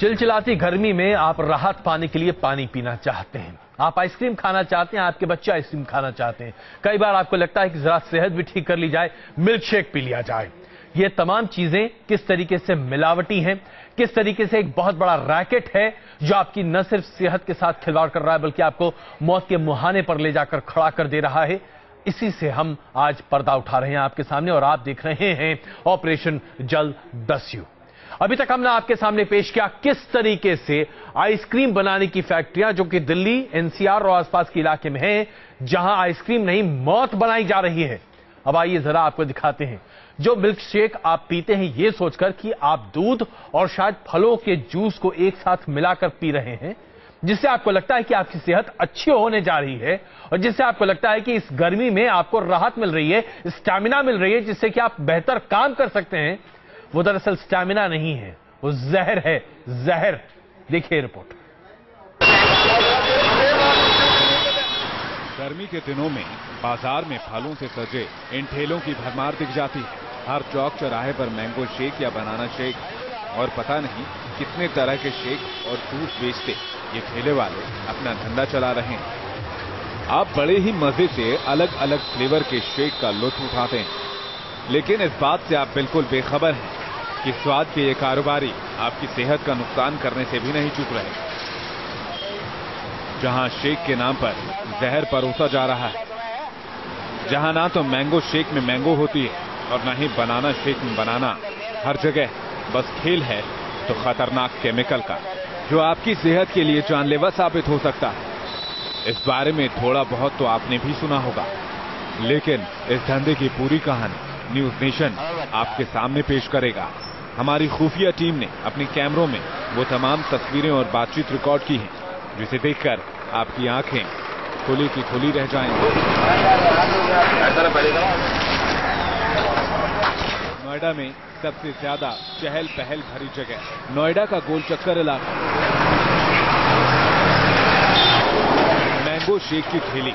चिलचिलाती गर्मी में आप राहत पाने के लिए पानी पीना चाहते हैं, आप आइसक्रीम खाना चाहते हैं, आपके बच्चे आइसक्रीम खाना चाहते हैं। कई बार आपको लगता है कि जरा सेहत भी ठीक कर ली जाए, मिल्क शेक पी लिया जाए। ये तमाम चीजें किस तरीके से मिलावटी हैं, किस तरीके से एक बहुत बड़ा रैकेट है जो आपकी न सिर्फ सेहत के साथ खिलवाड़ कर रहा है बल्कि आपको मौत के मुहाने पर ले जाकर खड़ा कर दे रहा है। इसी से हम आज पर्दा उठा रहे हैं आपके सामने और आप देख रहे हैं ऑपरेशन जल दस्यु। अभी तक हमने आपके सामने पेश किया किस तरीके से आइसक्रीम बनाने की फैक्ट्रियां जो कि दिल्ली, एनसीआर और आसपास के इलाके में हैं, जहां आइसक्रीम नहीं मौत बनाई जा रही है। अब आइए जरा आपको दिखाते हैं जो मिल्क शेक आप पीते हैं ये सोचकर कि आप दूध और शायद फलों के जूस को एक साथ मिलाकर पी रहे हैं, जिससे आपको लगता है कि आपकी सेहत अच्छी होने जा रही है और जिससे आपको लगता है कि इस गर्मी में आपको राहत मिल रही है, स्टैमिना मिल रही है, जिससे कि आप बेहतर काम कर सकते हैं। वो दरअसल स्टैमिना नहीं है, वो जहर है, जहर। देखिए रिपोर्ट। गर्मी के दिनों में बाजार में फलों से सजे इन ठेलों की भरमार दिख जाती है। हर चौक चौराहे पर मैंगो शेक या बनाना शेक और पता नहीं कितने तरह के शेक और जूस बेचते ये ठेले वाले अपना धंधा चला रहे हैं। आप बड़े ही मजे से अलग अलग फ्लेवर के शेक का लुत्फ उठाते हैं, लेकिन इस बात से आप बिल्कुल बेखबर हैं कि स्वाद के ये कारोबारी आपकी सेहत का नुकसान करने से भी नहीं चूक रहे। जहां शेक के नाम पर जहर परोसा जा रहा है, जहां ना तो मैंगो शेक में मैंगो होती है और ना ही बनाना शेक में बनाना, हर जगह बस खेल है तो खतरनाक केमिकल का, जो आपकी सेहत के लिए जानलेवा साबित हो सकता है। इस बारे में थोड़ा बहुत तो आपने भी सुना होगा, लेकिन इस धंधे की पूरी कहानी न्यूज नेशन आपके सामने पेश करेगा। हमारी खुफिया टीम ने अपने कैमरों में वो तमाम तस्वीरें और बातचीत रिकॉर्ड की हैं, जिसे देखकर आपकी आंखें खुली की खुली रह जाएंगी। नोएडा में सबसे ज्यादा चहल पहल भरी जगह नोएडा का गोल चक्कर इलाका। मैंगो शेक की ठेली,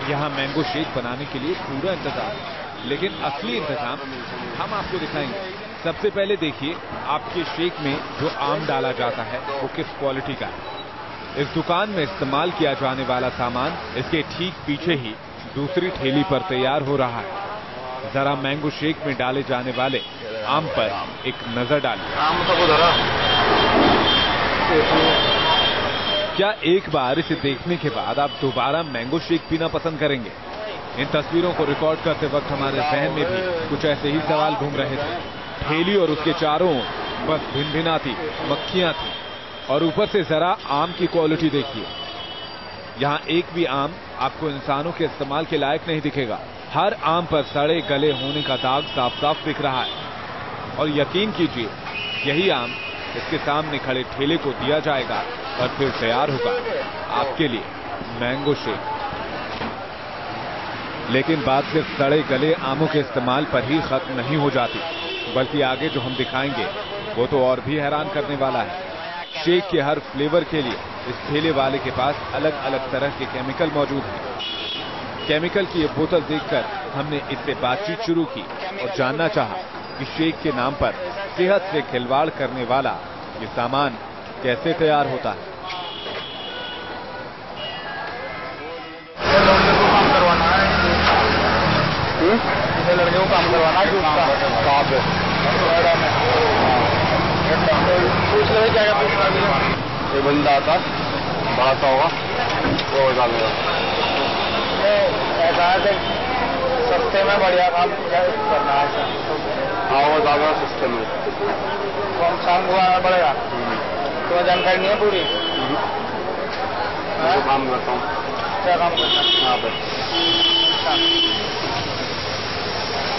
यहाँ मैंगो शेक बनाने के लिए पूरा इंतजाम, लेकिन असली इंतजाम हम आपको दिखाएंगे। सबसे पहले देखिए आपके शेक में जो आम डाला जाता है वो किस क्वालिटी का है। इस दुकान में इस्तेमाल किया जाने वाला सामान इसके ठीक पीछे ही दूसरी ठेली पर तैयार हो रहा है। जरा मैंगो शेक में डाले जाने वाले आम पर एक नजर डालिए। क्या एक बार इसे देखने के बाद आप दोबारा मैंगो शेक पीना पसंद करेंगे? इन तस्वीरों को रिकॉर्ड करते वक्त हमारे जहन में भी कुछ ऐसे ही सवाल घूम रहे थे। ठेली और उसके चारों ओर बस भिनभिनाती मक्खियां थी और ऊपर से जरा आम की क्वालिटी देखिए। यहाँ एक भी आम आपको इंसानों के इस्तेमाल के लायक नहीं दिखेगा। हर आम पर सड़े गले होने का दाग साफ साफ दिख रहा है और यकीन कीजिए यही आम इसके सामने खड़े ठेले को दिया जाएगा और फिर तैयार होगा आपके लिए मैंगो शेक। लेकिन बात सिर्फ सड़े गले आमों के इस्तेमाल पर ही खत्म नहीं हो जाती, बल्कि आगे जो हम दिखाएंगे वो तो और भी हैरान करने वाला है। शेक के हर फ्लेवर के लिए इस ठेले वाले के पास अलग अलग तरह के केमिकल मौजूद हैं। केमिकल की ये बोतल देखकर हमने इससे बातचीत शुरू की और जानना चाहा कि शेक के नाम पर सेहत से खिलवाड़ करने वाला ये सामान कैसे तैयार होता है। लड़के को काम करवाना है कहाँ पे पूछ रहे क्या पूछना है। ये बंदा आता भाषा होगा वो डालेगा। ऐसा है सस्ते में बढ़िया काम करना है। हाँ वो ज्यादा सस्ते में कौन शाम को आना पड़ेगा। तो जानकारी नहीं है पूरी। काम करता हूँ। क्या काम करता है यहाँ पे?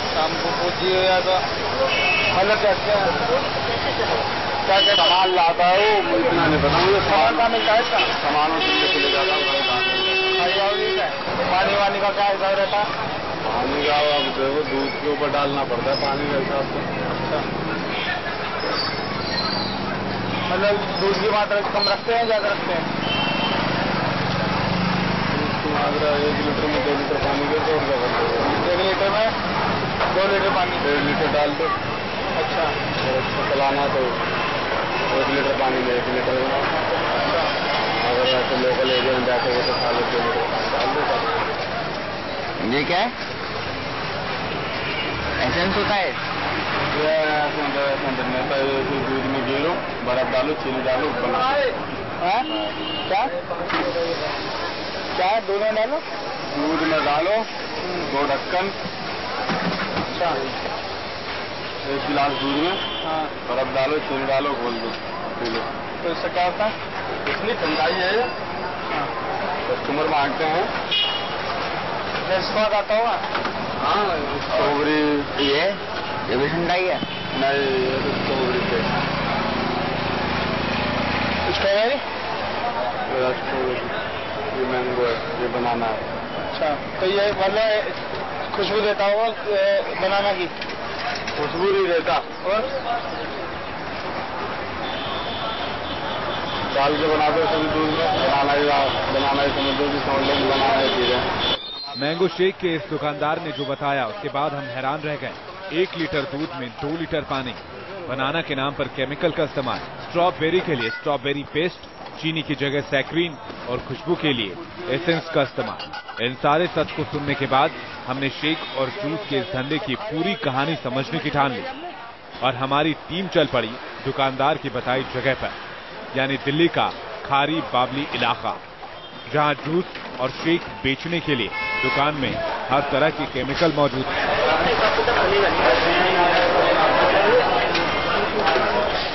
शाम को पूछिए या तो मतलब क्या क्या सामान लाता है वो इतना नहीं पता मुझे। सामान का मिलता है इसका सामान ले जाता हूँ। पानी वानी का क्या हिसाब रहता है? पानी का अब देखो दूध के ऊपर डालना पड़ता है पानी के हिसाब से। अच्छा मतलब दूध की मात्रा कम रखते हैं ज्यादा रखते हैं? दूध की मात्रा 1 लीटर में 2 लीटर पानी के तो 1 लीटर में 2 लीटर पानी 1.5 लीटर डाल दो। अच्छा चलाना तो 1 लीटर पानी में 1 लीटर बनाओ। अगर ऐसे लोकल एरिया में बैठेंगे तो खा लीजिए डाल दो। ये क्या है? एसेंस होता है? दूध में गिरो, बर्फ डालो, चीनी डालो, क्या क्या दूध में डालो? दूध में डालो 2 ढक्कन। अच्छा, 1 गिलास दूध में बर्फ डालो, चीनी डालो, घोल दो, पी लो। तो इससे क्या होता है? इसलिए ठंडाई है। कस्टमर मांगते हैं, स्वाद आता होगा। हाँ, स्ट्रॉबेरी ये भी ठंडाई है। नहीं, ये तो स्ट्रॉबेरी पे स्ट्रॉबेरी, ये मैंगो है, ये बनाना है। अच्छा, तो ये मतलब खुशबू देता होगा बनाना की? खुशबू नहीं देता। और डाल के बना दो सभी दूध में, बनाना ही समझ दो कि समझ लो बनाना ही चीज है। मैंगो शेक के इस दुकानदार ने जो बताया उसके बाद हम हैरान रह गए। 1 लीटर दूध में 2 लीटर पानी, बनाना के नाम पर केमिकल का इस्तेमाल, स्ट्रॉबेरी के लिए स्ट्रॉबेरी पेस्ट, चीनी की जगह सैक्रीन और खुशबू के लिए एसेंस का इस्तेमाल। इन सारे सच को सुनने के बाद हमने शेक और जूस के इस धंधे की पूरी कहानी समझने की ठान ली और हमारी टीम चल पड़ी दुकानदार की बताई जगह पर, यानी दिल्ली का खारी बावली इलाका, जहां जूस और शेक बेचने के लिए दुकान में हर तरह के केमिकल मौजूद हैं।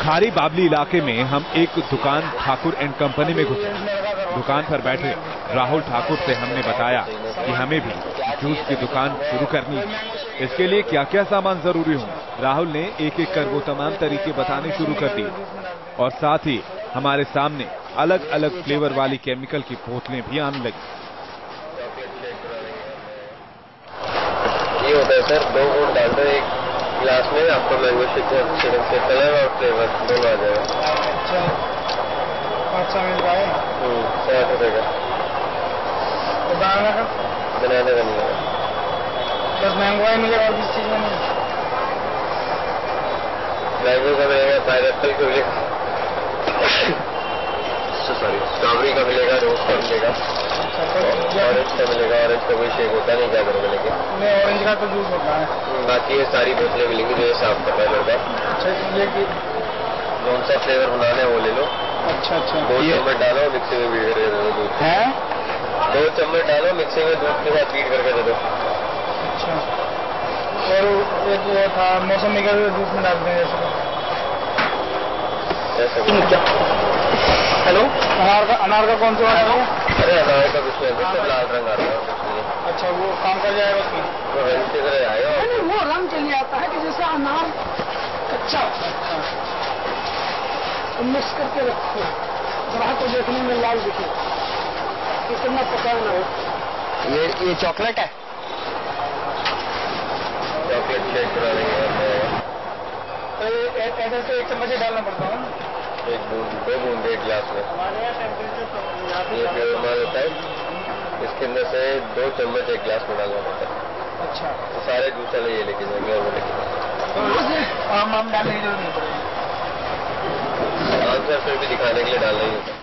खारी बावली इलाके में हम एक दुकान ठाकुर एंड कंपनी में घुसे। दुकान पर बैठे राहुल ठाकुर से हमने बताया कि हमें भी जूस की दुकान शुरू करनी है, इसके लिए क्या क्या सामान जरूरी हो। राहुल ने एक एक कर वो तमाम तरीके बताने शुरू कर दिए और साथ ही हमारे सामने अलग अलग फ्लेवर वाली केमिकल की बोतलें भी आने लगी। ये होता है सर, 2 गुण डाल दो 1 गिलास में, आपको मैंगो शेक से कलर और फ्लेवर दोनों आ जाएगा। अच्छा मिल रहा है। 60 रुपए का। तो बनाना का नहीं है, बस मैंगो है मुझे, और किस चीज में नहीं? मैंगो का मिलेगा, पाइनएप्पल का मिलेगा, सॉरी स्ट्रॉबेरी का मिलेगा, रोज का मिलेगा, ऑरेंज का मिलेगा। ऑरेंज का कोई शेक होता नहीं, क्या करोगे लेकिन? नहीं, ऑरेंज का तो जूस होता है। बाकी ये सारी बोतलें मिलेंगी जो ये साफ कर रहा है लड़का। अच्छा, ये कौन सा फ्लेवर बनाना है वो ले लो। अच्छा, 2 चम्मच डालो, मिक्सी में बीट करके दे दो दूध है। 2 चम्मच डालो, मिक्सी में दूध के साथ बीट करके दे दो। अच्छा, और एक वो था मौसमी का जूस में डालते हैं जैसे। हेलो, अनार का कौन सा है? अरे अनार का कुछ नहीं, सब लाल रंग आ रहा है। अच्छा, वो काम कर जाएगा उसमें? वो रंग से आएगा। वो रंग चलिए आता है कि जैसे अनार कच्चा मिक्स करके रखो, ग्राहक को देखने में लाल दिखे, कितना पका ना हो। ये चॉकलेट है? चॉकलेट शेक बना लेंगे। ऐसा तो 1 चम्मच डालना पड़ता है। 1 बूंद 2 बूंद 1 गिलास में। ये फ्लेवर माल होता है, इसके अंदर से 2 चम्मच 1 गिलास में डालना पड़ता है। अच्छा, तो सारे जूस वाले ये लेके जाएंगे और वो लेके आम डालने की जरूरत नहीं पड़ेगी। आंसर फिर भी दिखाने के लिए डालना ही होता है।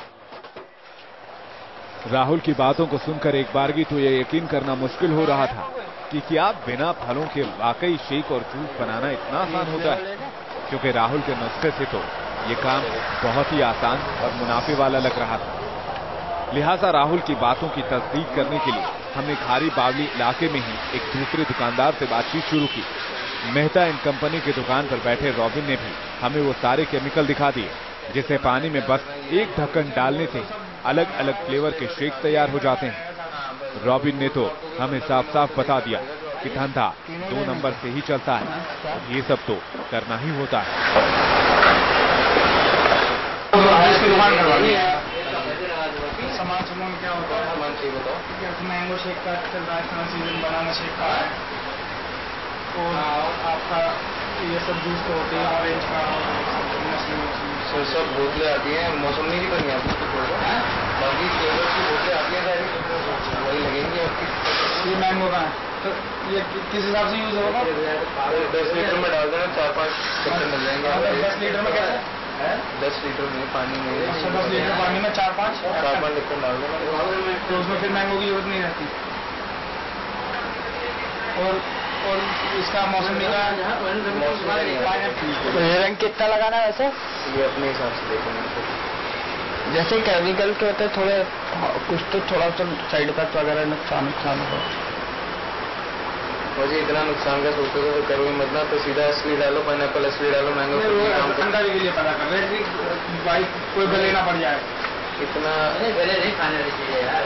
राहुल की बातों को सुनकर एक बारगी तो ये यकीन करना मुश्किल हो रहा था कि क्या बिना फलों के वाकई शेक और जूस बनाना इतना आसान होता है, क्योंकि राहुल के नुस्खे से तो ये काम बहुत ही आसान और मुनाफे वाला लग रहा था। लिहाजा राहुल की बातों की तस्दीक करने के लिए हमने खारी बावली इलाके में ही एक दूसरे दुकानदार से बातचीत शुरू की। मेहता एंड कंपनी की दुकान पर बैठे रॉबिन ने भी हमें वो सारे केमिकल दिखा दिए, जिसे पानी में बस 1 ढक्कन डालने से अलग अलग फ्लेवर के शेक तैयार हो जाते हैं। रॉबिन ने तो हमें साफ साफ बता दिया कि धंधा 2 नंबर से ही चलता है, ये सब तो करना ही होता है। सामान क्या होता है? मैंगो शेक का चल रहा है, सीजन बनाना शेक का है, और आपका ये सब जूस तो होते हैं, ऑरेंज का, सब बोतलें आती हैं, मौसमी की बनी आती है, बाकी फ्लेवर की बोतलें आती हैं, वही लगेंगी आपकी। ये मैंगो का है, तो ये किस हिसाब से यूज होगा? 10 लीटर में डाल देना, 4-5 लीटर मिल जाएंगे। 10 लीटर में कैसे? 10 लीटर में पानी में 10 लीटर पानी में 4-5 लीटर डाल देना, तो उसमें फिर मैंगो की जरूरत नहीं रहती। और इसका मौसमी का ये रंग कितना लगाना है वैसे? ये अपने हिसाब से देखो, जैसे केमिकल के होते हैं थोड़े कुछ तो थोड़ा सा साइड इफेक्ट वगैरह नुकसान हो, मुझे इतना नुकसान का सोचते तो करोगे मतलब, तो सीधा असली डालो, पाइनएप्पल असली डालो, मैंगो जानकारी के लिए पता कर रहे हैं कि भाई कोई गले ना पड़ जाए। इतना गले नहीं खाने चाहिए यार,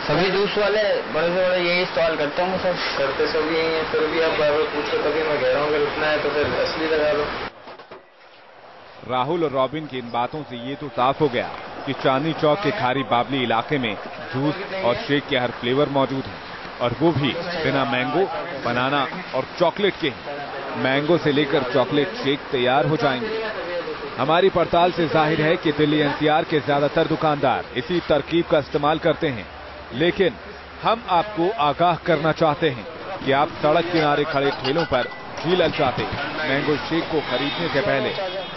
सभी जूस वाले बड़े से बड़े यही इस्तेमाल करते होंगे, सब करते सब यही है, फिर भी आप बार-बार पूछो, तभी मैं कह रहा हूँ अगर उतना है तो फिर असली लगा लो। राहुल और रॉबिन की इन बातों से ये तो साफ हो गया कि चांदनी चौक के खारी बाबली इलाके में जूस और शेक के हर फ्लेवर मौजूद है, और वो भी बिना मैंगो, बनाना और चॉकलेट के। मैंगो से लेकर चॉकलेट शेक तैयार हो जाएंगे। हमारी पड़ताल से जाहिर है कि दिल्ली एनसीआर के ज्यादातर दुकानदार इसी तरकीब का इस्तेमाल करते हैं, लेकिन हम आपको आगाह करना चाहते हैं कि आप सड़क किनारे खड़े ठेलों पर जी ललचाते मैंगो शेक को खरीदने से पहले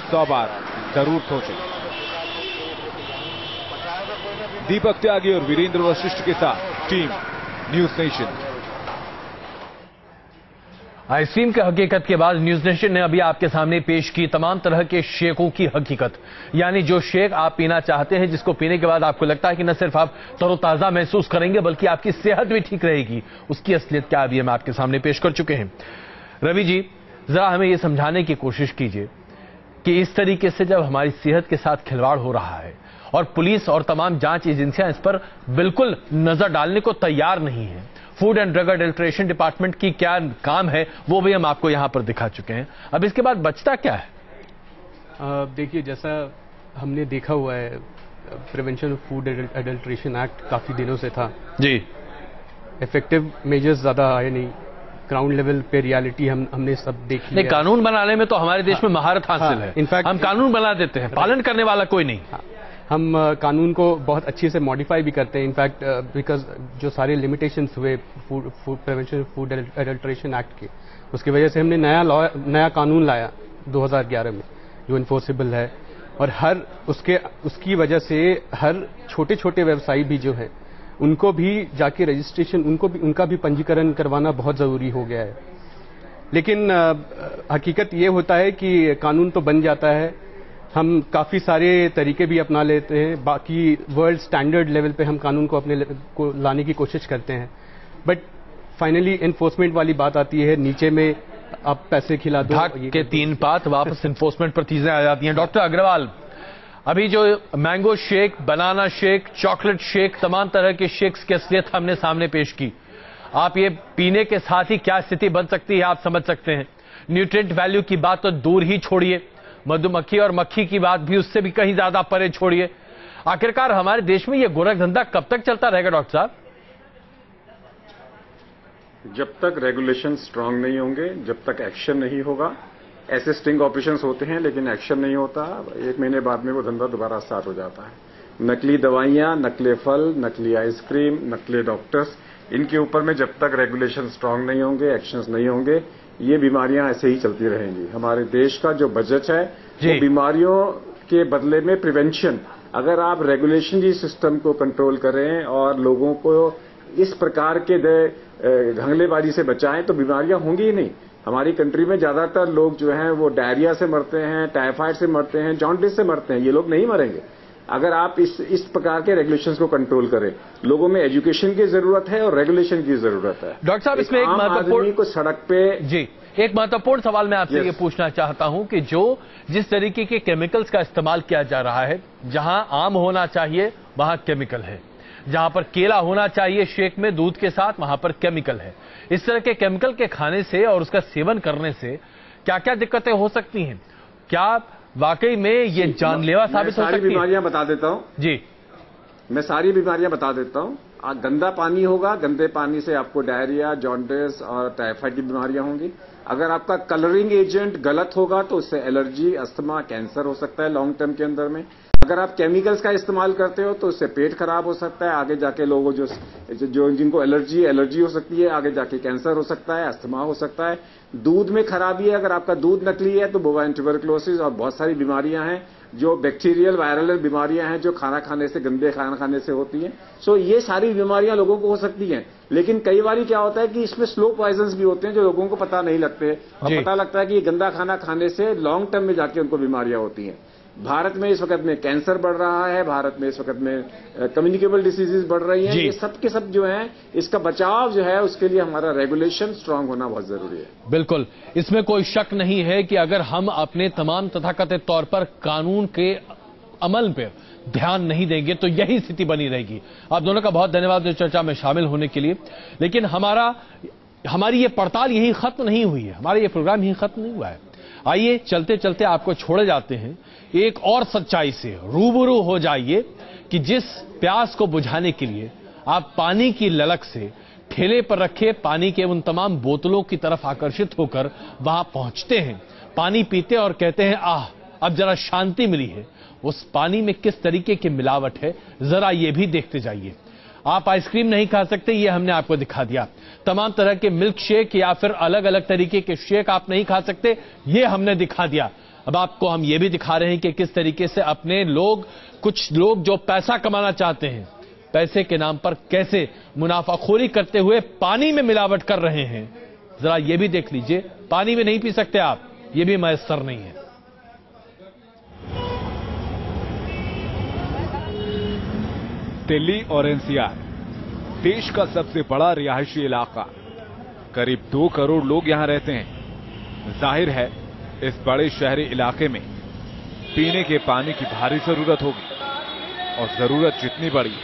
100 बार जरूर सोचें। दीपक त्यागी और वीरेंद्र वशिष्ठ के साथ टीम न्यूज नेशन। आइसक्रीम की हकीकत के बाद न्यूज नेशन ने अभी आपके सामने पेश की तमाम तरह के शेकों की हकीकत, यानी जो शेक आप पीना चाहते हैं, जिसको पीने के बाद आपको लगता है कि न सिर्फ आप तरोताजा महसूस करेंगे बल्कि आपकी सेहत भी ठीक रहेगी, उसकी असलियत क्या अभी हम आपके सामने पेश कर चुके हैं। रवि जी, जरा हमें यह समझाने की कोशिश कीजिए कि इस तरीके से जब हमारी सेहत के साथ खिलवाड़ हो रहा है और पुलिस और तमाम जांच एजेंसियां इस पर बिल्कुल नजर डालने को तैयार नहीं है, food and drug adulteration department की क्या काम है वो भी हम आपको यहां पर दिखा चुके हैं। अब इसके बाद बचता क्या है? देखिए, जैसा हमने देखा हुआ है, prevention of food adulteration act काफी दिनों से था जी, इफेक्टिव मेजर्स ज्यादा आए नहीं, ग्राउंड लेवल पे रियलिटी हमने सब देखी है। कानून बनाने में तो हमारे देश में महारत हासिल है। इनफैक्ट हम कानून बना देते हैं, पालन करने वाला कोई नहीं। हम कानून को बहुत अच्छे से मॉडिफाई भी करते हैं। इनफैक्ट बिकॉज जो सारे लिमिटेशंस हुए food prevention food adulteration act के, उसकी वजह से हमने नया कानून लाया 2011 में जो इन्फोर्सेबल है, और उसकी वजह से हर छोटे छोटे व्यवसायी भी जो है उनको भी जाके रजिस्ट्रेशन, उनका भी पंजीकरण करवाना बहुत जरूरी हो गया है। लेकिन हकीकत ये होता है कि कानून तो बन जाता है, हम काफी सारे तरीके भी अपना लेते हैं, बाकी वर्ल्ड स्टैंडर्ड लेवल पे हम कानून को को लाने की कोशिश करते हैं, बट फाइनली एनफोर्समेंट वाली बात आती है, नीचे में आप पैसे खिला दो, ढाक के 3 पात वापस एनफोर्समेंट पर चीजें आ जाती हैं। डॉक्टर अग्रवाल, अभी जो mango shake, banana shake, chocolate shake, तमाम तरह के शेक्स की असलियत हमने सामने पेश की, आप ये पीने के साथ ही क्या स्थिति बन सकती है आप समझ सकते हैं। न्यूट्रिएंट वैल्यू की बात तो दूर ही छोड़िए, मधुमक्खी और मक्खी की बात भी उससे भी कहीं ज्यादा परे छोड़िए। आखिरकार हमारे देश में ये गोरख धंधा कब तक चलता रहेगा डॉक्टर साहब? जब तक रेगुलेशन स्ट्रांग नहीं होंगे, जब तक एक्शन नहीं होगा। ऐसे स्टिंग ऑपरेशंस होते हैं लेकिन एक्शन नहीं होता, 1 महीने बाद में वो धंधा दोबारा स्टार्ट हो जाता है। नकली दवाइयां, नकली फल, नकली आइसक्रीम, नकली डॉक्टर्स, इनके ऊपर में जब तक रेगुलेशन स्ट्रांग नहीं होंगे, एक्शंस नहीं होंगे, ये बीमारियां ऐसे ही चलती रहेंगी। हमारे देश का जो बजट है वो बीमारियों के बदले में प्रिवेंशन, अगर आप रेगुलेशन सिस्टम को कंट्रोल करें और लोगों को इस प्रकार के घंगलेबाजी से बचाएं तो बीमारियां होंगी ही नहीं। हमारी कंट्री में ज्यादातर लोग जो हैं वो डायरिया से मरते हैं, टाइफाइड से मरते हैं, जॉन्डिस से मरते हैं, ये लोग नहीं मरेंगे अगर आप इस प्रकार के रेगुलेशंस को कंट्रोल करें। लोगों में एजुकेशन की जरूरत है और रेगुलेशन की जरूरत है। डॉक्टर साहब, इसमें एक महत्वपूर्ण को सड़क पे एक महत्वपूर्ण सवाल मैं आपसे ये पूछना चाहता हूं कि जिस तरीके के केमिकल्स का इस्तेमाल किया जा रहा है, जहां आम होना चाहिए वहां केमिकल है, जहां पर केला होना चाहिए शेक में दूध के साथ वहां पर केमिकल है। इस तरह के केमिकल के खाने से और उसका सेवन करने से क्या क्या दिक्कतें हो सकती हैं? क्या वाकई में ये जानलेवा साबित हो सकती है? सारी बीमारियां बता देता हूं जी, मैं सारी बीमारियां बता देता हूं। गंदा पानी होगा, गंदे पानी से आपको डायरिया, जॉन्डिस और टाइफाइड की बीमारियां होंगी। अगर आपका कलरिंग एजेंट गलत होगा तो उससे एलर्जी, अस्थमा, कैंसर हो सकता है लॉन्ग टर्म के अंदर में। अगर आप केमिकल्स का इस्तेमाल करते हो तो उससे पेट खराब हो सकता है, आगे जाके लोगों जो जिनको एलर्जी हो सकती है, आगे जाके कैंसर हो सकता है, अस्थमा हो सकता है। दूध में खराबी है, अगर आपका दूध नकली है तो बोवाइन ट्यूबरकुलोसिस और बहुत सारी बीमारियां हैं जो बैक्टीरियल वायरल बीमारियां हैं जो खाना खाने से, गंदे खाना खाने से होती हैं। सो ये सारी बीमारियां लोगों को हो सकती हैं, लेकिन कई बार क्या होता है कि इसमें स्लो पॉइजन्स भी होते हैं जो लोगों को पता नहीं लगते और पता लगता है कि ये गंदा खाना खाने से लॉन्ग टर्म में जाके उनको बीमारियां होती हैं। भारत में इस वक्त में कैंसर बढ़ रहा है, भारत में इस वक्त में कम्युनिकेबल डिसीजेज बढ़ रही हैं। ये सब के सब जो है, इसका बचाव जो है उसके लिए हमारा रेगुलेशन स्ट्रांग होना बहुत जरूरी है। बिल्कुल, इसमें कोई शक नहीं है कि अगर हम अपने तमाम तथाकथित तौर पर कानून के अमल पे ध्यान नहीं देंगे तो यही स्थिति बनी रहेगी। आप दोनों का बहुत धन्यवाद इस चर्चा में शामिल होने के लिए। लेकिन हमारी ये पड़ताल यही खत्म नहीं हुई है, हमारा ये प्रोग्राम यही खत्म नहीं हुआ है। आइए चलते चलते आपको छोड़े जाते हैं एक और सच्चाई से, रूबरू हो जाइए कि जिस प्यास को बुझाने के लिए आप पानी की ललक से ठेले पर रखे पानी के उन तमाम बोतलों की तरफ आकर्षित होकर वहां पहुंचते हैं, पानी पीते और कहते हैं आह अब जरा शांति मिली है, उस पानी में किस तरीके की मिलावट है जरा ये भी देखते जाइए। आप आइसक्रीम नहीं खा सकते, ये हमने आपको दिखा दिया। तमाम तरह के मिल्क शेक या फिर अलग अलग तरीके के शेक आप नहीं खा सकते, ये हमने दिखा दिया। अब आपको हम ये भी दिखा रहे हैं कि किस तरीके से अपने कुछ लोग जो पैसा कमाना चाहते हैं, पैसे के नाम पर कैसे मुनाफाखोरी करते हुए पानी में मिलावट कर रहे हैं। जरा ये भी देख लीजिए, पानी में नहीं पी सकते आप, ये भी मैसर नहीं है। दिल्ली और एनसीआर देश का सबसे बड़ा रिहायशी इलाका, करीब 2 करोड़ लोग यहां रहते हैं। जाहिर है इस बड़े शहरी इलाके में पीने के पानी की भारी जरूरत होगी और जरूरत जितनी बड़ी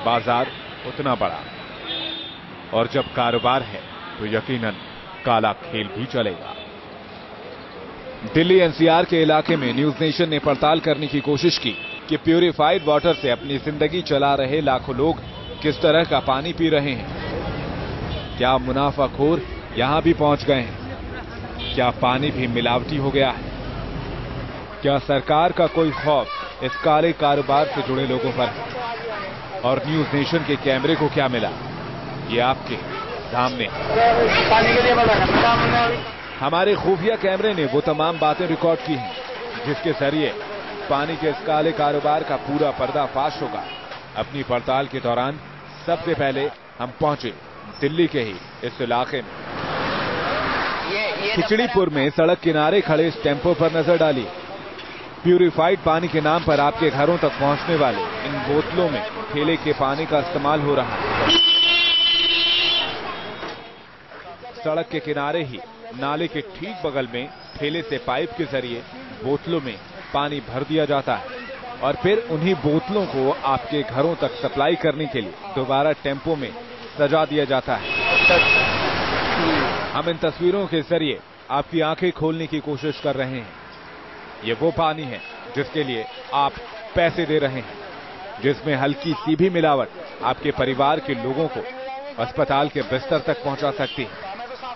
बाजार उतना बड़ा, और जब कारोबार है तो यकीनन काला खेल भी चलेगा। दिल्ली एनसीआर के इलाके में न्यूज नेशन ने पड़ताल करने की कोशिश की कि प्यूरिफाइड वाटर से अपनी जिंदगी चला रहे लाखों लोग किस तरह का पानी पी रहे हैं। क्या मुनाफाखोर यहां भी पहुंच गए हैं? क्या पानी भी मिलावटी हो गया है? क्या सरकार का कोई खौफ इस काले कारोबार से जुड़े लोगों पर है? और न्यूज नेशन के कैमरे को क्या मिला, ये आपके सामने। हमारे खुफिया कैमरे ने वो तमाम बातें रिकॉर्ड की हैं जिसके जरिए पानी के इस काले कारोबार का पूरा पर्दाफाश होगा। अपनी पड़ताल के दौरान सबसे पहले हम पहुंचे दिल्ली के ही इस इलाके में। खिचड़ीपुर में सड़क किनारे खड़े इस टेम्पो पर नजर डाली। प्यूरिफाइड पानी के नाम पर आपके घरों तक पहुंचने वाले इन बोतलों में ठेले के पानी का इस्तेमाल हो रहा है। सड़क के किनारे ही नाले के ठीक बगल में ठेले से पाइप के जरिए बोतलों में पानी भर दिया जाता है और फिर उन्हीं बोतलों को आपके घरों तक सप्लाई करने के लिए दोबारा टेम्पो में सजा दिया जाता है। हम इन तस्वीरों के जरिए आपकी आंखें खोलने की कोशिश कर रहे हैं। ये वो पानी है जिसके लिए आप पैसे दे रहे हैं, जिसमें हल्की सी भी मिलावट आपके परिवार के लोगों को अस्पताल के बिस्तर तक पहुंचा सकती है।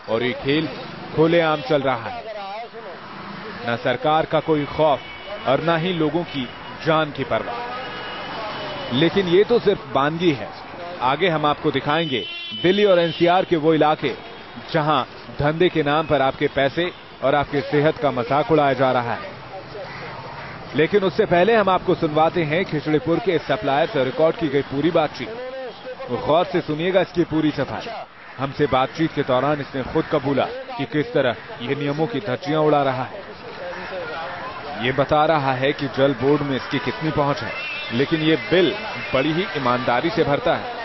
और ये खेल खुलेआम चल रहा है। न सरकार का कोई खौफ और न ही लोगों की जान की परवाह। लेकिन ये तो सिर्फ बानगी है। आगे हम आपको दिखाएंगे दिल्ली और एनसीआर के वो इलाके जहां धंधे के नाम पर आपके पैसे और आपकी सेहत का मजाक उड़ाया जा रहा है। लेकिन उससे पहले हम आपको सुनवाते हैं खिचड़ीपुर के सप्लायर से रिकॉर्ड की गई पूरी बातचीत। गौर से सुनिएगा इसकी पूरी सफाई। हमसे बातचीत के दौरान इसने खुद कबूला कि किस तरह ये नियमों की धज्जियां उड़ा रहा है। ये बता रहा है कि जल बोर्ड में इसकी कितनी पहुंच है, लेकिन ये बिल बड़ी ही ईमानदारी से भरता है।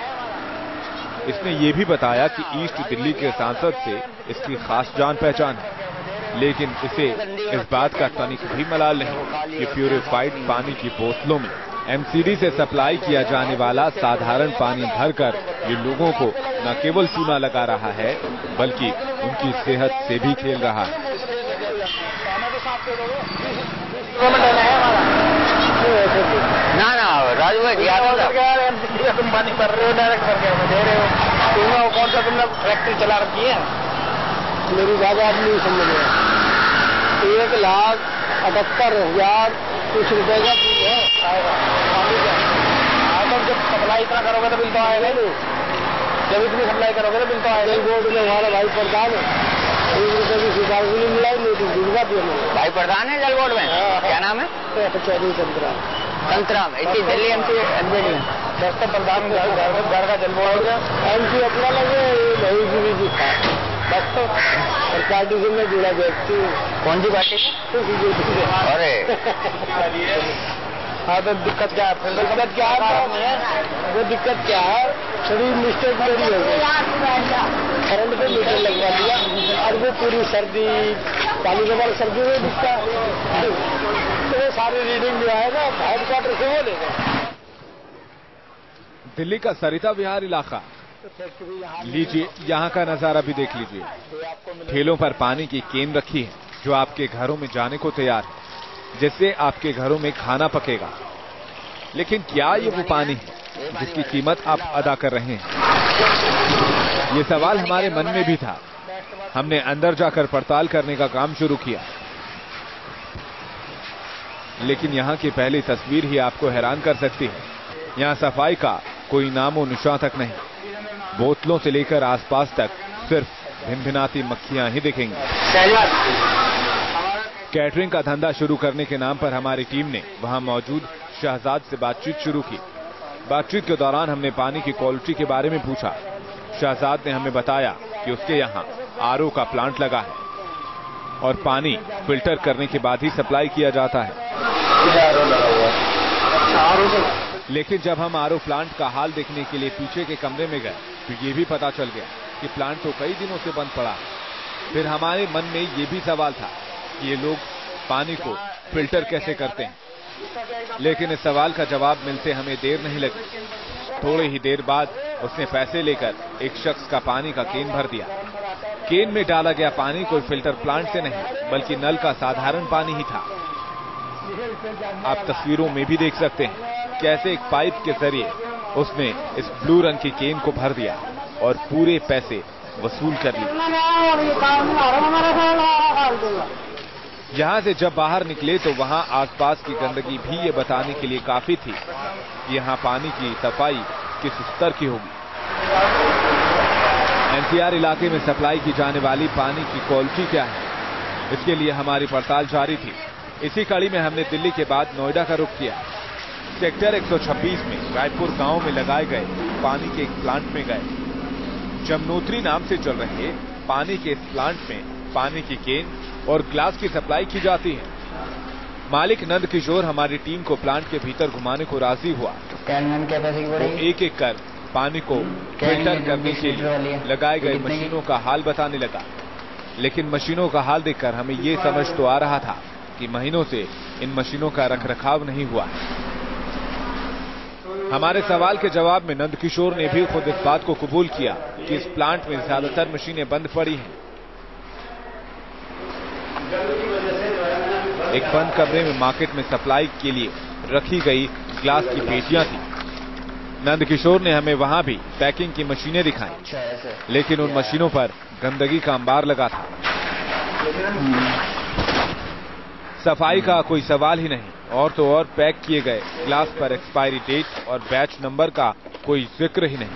इसने ये भी बताया कि ईस्ट दिल्ली के सांसद से इसकी खास जान पहचान है, लेकिन इसे इस बात का तनिक भी मलाल नहीं कि प्यूरिफाइड पानी की बोतलों में एमसीडी से सप्लाई किया जाने वाला साधारण पानी भरकर ये लोगों को न केवल चूना लगा रहा है बल्कि उनकी सेहत से भी खेल रहा है। ना राजू तुम पानी भर रहे हो, डायरेक्ट करके दे रहे हो। तुम कौन सा तुमने फैक्ट्री चला रखी है? मेरी बात आप नहीं समझ रहे। 1 लाख 78,000 कुछ रुपए का बिल है आएगा। तो जब सप्लाई इतना करोगे तो बिल तो आएगा नहीं। जब इतनी सप्लाई करोगे तो बिल तो आएगा। बोर्ड में हमारा भाई प्रधान है, 1 रुपए की शिकायत भी नहीं मिलाई, नोटिस भिजवा दिया मैंने। भाई प्रधान है जल बोर्ड में? क्या नाम है? चौधरी संतराम। इसी दिल्ली एमसी में दस्तर प्रधान घर का जल बोर्ड एमसी अपना लगे, नहीं की भी था बस। तो और पार्टी से मैं जुड़ा व्यक्ति। कौन सी पार्टी? अरे हाँ, तो दिक्कत क्या है? दिक्कत क्या है? वो दिक्कत क्या है? शरीर मिस्टेक मेरी हो गई, करंट पे मीटर लगवा दिया और वो पूरी सर्दी पानी के बाद सर्दी में दिखता है, तो वो सारी रीडिंग जो है ना हेडक्वार्टर से वो ले गए। दिल्ली का सरिता विहार इलाका लीजिए, यहाँ का नजारा भी देख लीजिए। ठेलों पर पानी की केन रखी है जो आपके घरों में जाने को तैयार है, जिससे आपके घरों में खाना पकेगा। लेकिन क्या ये वो पानी है जिसकी कीमत आप अदा कर रहे हैं? ये सवाल हमारे मन में भी था। हमने अंदर जाकर पड़ताल करने का काम शुरू किया, लेकिन यहाँ की पहली तस्वीर ही आपको हैरान कर सकती है। यहाँ सफाई का कोई नामो निशान तक नहीं। बोतलों से लेकर आसपास तक सिर्फ भिनभिनाती मक्खियां ही दिखेंगी। कैटरिंग का धंधा शुरू करने के नाम पर हमारी टीम ने वहां मौजूद शहजाद से बातचीत शुरू की। बातचीत के दौरान हमने पानी की क्वालिटी के बारे में पूछा। शहजाद ने हमें बताया कि उसके यहाँ आरओ का प्लांट लगा है और पानी फिल्टर करने के बाद ही सप्लाई किया जाता है। लेकिन जब हम आरओ प्लांट का हाल देखने के लिए पीछे के कमरे में गए तो ये भी पता चल गया कि प्लांट तो कई दिनों से बंद पड़ा है। फिर हमारे मन में ये भी सवाल था कि ये लोग पानी को फिल्टर कैसे करते हैं, लेकिन इस सवाल का जवाब मिलते हमें देर नहीं लगी। थोड़ी ही देर बाद उसने पैसे लेकर एक शख्स का पानी का केन भर दिया। केन में डाला गया पानी कोई फिल्टर प्लांट से नहीं बल्कि नल का साधारण पानी ही था। आप तस्वीरों में भी देख सकते हैं कैसे एक पाइप के जरिए उसने इस ब्लू रंग की केन को भर दिया और पूरे पैसे वसूल कर लिए। यहाँ से जब बाहर निकले तो वहाँ आसपास की गंदगी भी ये बताने के लिए काफी थी कि यहाँ पानी की सफाई किस स्तर की होगी। एनसीआर इलाके में सप्लाई की जाने वाली पानी की क्वालिटी क्या है, इसके लिए हमारी पड़ताल जारी थी। इसी कड़ी में हमने दिल्ली के बाद नोएडा का रुख किया। सेक्टर 126 में रायपुर गांव में लगाए गए पानी के एक प्लांट में गए। जमनोत्री नाम से चल रहे पानी के इस प्लांट में पानी की केन और ग्लास की सप्लाई की जाती है। मालिक नंद किशोर हमारी टीम को प्लांट के भीतर घुमाने को राजी हुआ। वो एक एक कर पानी को फिल्टर करने के लिए लगाए गए मशीनों का हाल बताने लगा। लेकिन मशीनों का हाल देखकर हमें ये समझ तो आ रहा था कि महीनों से इन मशीनों का रखरखाव नहीं हुआ। हमारे सवाल के जवाब में नंद किशोर ने भी खुद इस बात को कबूल किया कि इस प्लांट में ज्यादातर मशीनें बंद पड़ी हैं। एक बंद कमरे में मार्केट में सप्लाई के लिए रखी गई ग्लास की पेटियां थी। नंद किशोर ने हमें वहां भी पैकिंग की मशीनें दिखाई, लेकिन उन मशीनों पर गंदगी का अंबार लगा था। सफाई का कोई सवाल ही नहीं, और तो और पैक किए गए ग्लास पर एक्सपायरी डेट और बैच नंबर का कोई जिक्र ही नहीं।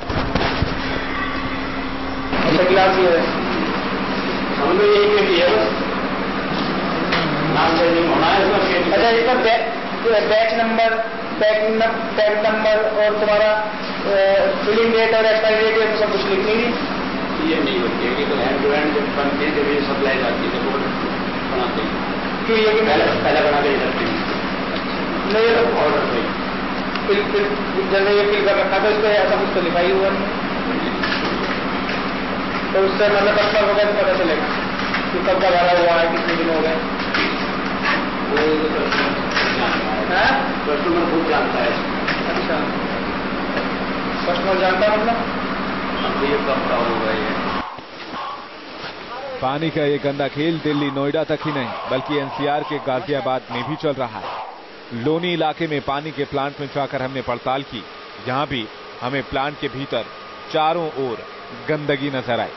अच्छा, इसका बैच नंबर, पैक नंबर और तुम्हारा फिलिंग डेट और एक्सपायरी डेट सब कुछ लिखनी नहीं। ये नहीं बनती है, तो हैंड टू हैंड बनती है, जब सप्लाई जाती है तो बनाते हैं। क्यों ये कि पहले बना के रखते हैं? नहीं, ऑर्डर पे जब ये फिल कर रखा था इस पर ऐसा कुछ तो लिखा ही हुआ नहीं, तो उससे मतलब कस्टमर को कैसे पता चलेगा कि कब का भरा हुआ है, कितने दिन हो गए? कस्टमर खुद जानता है। अच्छा, कस्टमर जानता है, मतलब ये कब का होगा ये। पानी का ये गंदा खेल दिल्ली नोएडा तक ही नहीं बल्कि एनसीआर के गाजियाबाद में भी चल रहा है। लोनी इलाके में पानी के प्लांट में जाकर हमने पड़ताल की। यहां भी हमें प्लांट के भीतर चारों ओर गंदगी नजर आई।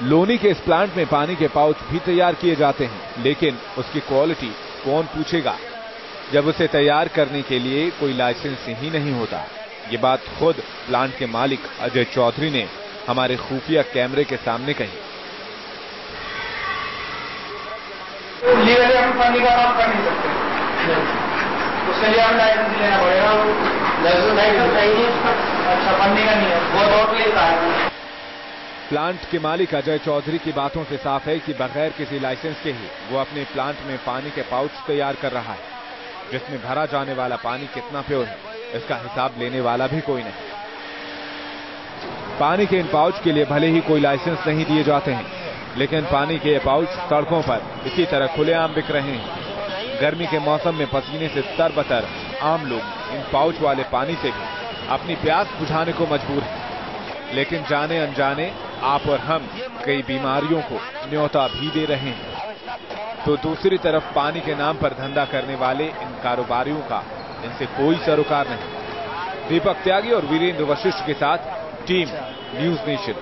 लोनी के इस प्लांट में पानी के पाउच भी तैयार किए जाते हैं, लेकिन उसकी क्वालिटी कौन पूछेगा जब उसे तैयार करने के लिए कोई लाइसेंस ही नहीं होता। ये बात खुद प्लांट के मालिक अजय चौधरी ने हमारे खुफिया कैमरे के सामने कही। लीगली हम पानी का काम कर नहीं सकते, उसके लिए हमें लाइसेंस लेना पड़ेगा। लाइसेंस चाहिए, अच्छा पन्नी का नहीं है, वो बहुत लेता है। प्लांट के मालिक अजय चौधरी की बातों से साफ है कि बगैर किसी लाइसेंस के ही वो अपने प्लांट में पानी के पाउच तैयार कर रहा है, जिसमें भरा जाने वाला पानी कितना प्योर है इसका हिसाब लेने वाला भी कोई नहीं। पानी के इन पाउच के लिए भले ही कोई लाइसेंस नहीं दिए जाते हैं, लेकिन पानी के ये पाउच सड़कों पर इसी तरह खुलेआम बिक रहे हैं। गर्मी के मौसम में पसीने से तरबतर आम लोग इन पाउच वाले पानी से भी अपनी प्यास बुझाने को मजबूर हैं, लेकिन जाने अनजाने आप और हम कई बीमारियों को न्योता भी दे रहे हैं। तो दूसरी तरफ पानी के नाम पर धंधा करने वाले इन कारोबारियों का इनसे कोई सरोकार नहीं। दीपक त्यागी और वीरेंद्र वशिष्ठ के साथ टीम न्यूज नेशन।